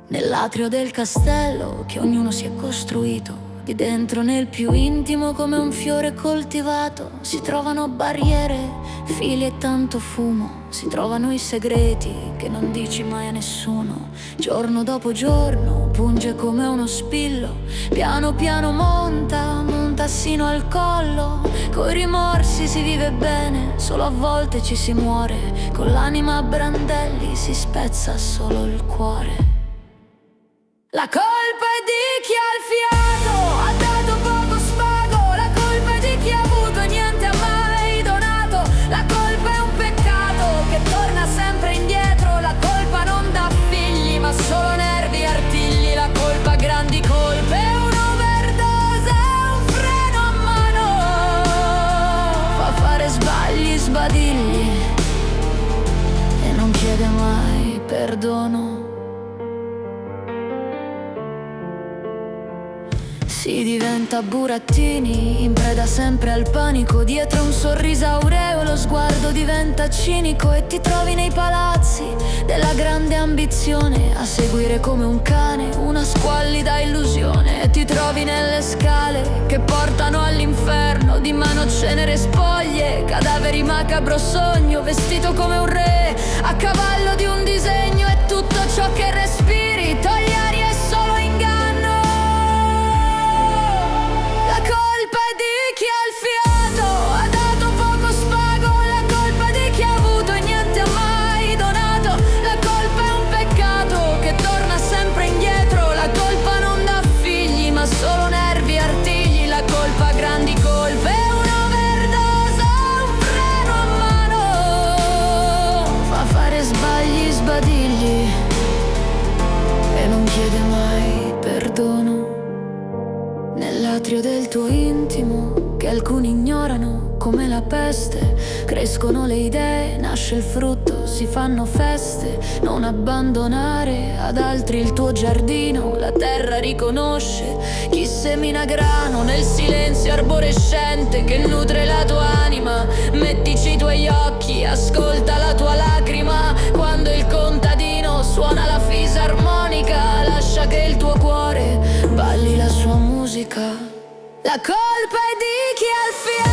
Nell'atrio del castello che ognuno si è costruito, di dentro nel più intimo come un fiore coltivato, si trovano barriere, fili e tanto fumo, si trovano i segreti che non dici mai a nessuno. Giorno dopo giorno punge come uno spillo, piano piano monta sino al collo. Coi rimorsi si vive bene, solo a volte ci si muore, con l'anima a brandelli si spezza solo il cuore. La colpa è di chi ha il fiato, ha dato poco spago. La colpa è di chi ha avuto e niente ha mai donato. La colpa è un peccato che torna sempre indietro. La colpa non dà figli ma solo nervi e artigli. La colpa ha grandi colpe, è un'overdose, è un freno a mano. Fa fare sbagli, sbadigli e non chiede mai perdono. Si diventa burattini, in preda sempre al panico. Dietro un sorriso aureo lo sguardo diventa cinico. E ti trovi nei palazzi della grande ambizione, a seguire come un cane una squallida illusione. E ti trovi nelle scale che portano all'inferno, di mano cenere spoglie, cadaveri macabro sogno, vestito come un re, a cavallo di un disegno. E tutto ciò che respiri, togli aria e solo inganno. La colpa è di chi ha il fiato, ha dato poco spago. La colpa è di chi ha avuto e niente ha mai donato. La colpa è un peccato che torna sempre indietro. La colpa non dà figli ma solo nervi e artigli. La colpa ha grandi colpe, è un'overdose, un freno a mano. Fa fare sbagli, sbadigli e non chiede mai perdono. Nell'atrio del tuo intimo, che alcuni ignorano come la peste, crescono le idee, nasce il frutto, si fanno feste. Non abbandonare ad altri il tuo giardino, la terra riconosce chi semina grano. Nel silenzio arborescente che nutre la tua anima, mettici i tuoi occhi, ascolta la tua lacrima. Quando il contadino suona la fisarmonica, lascia che il tuo cuore balli la sua musica. La colpa è di chi ha il fiato,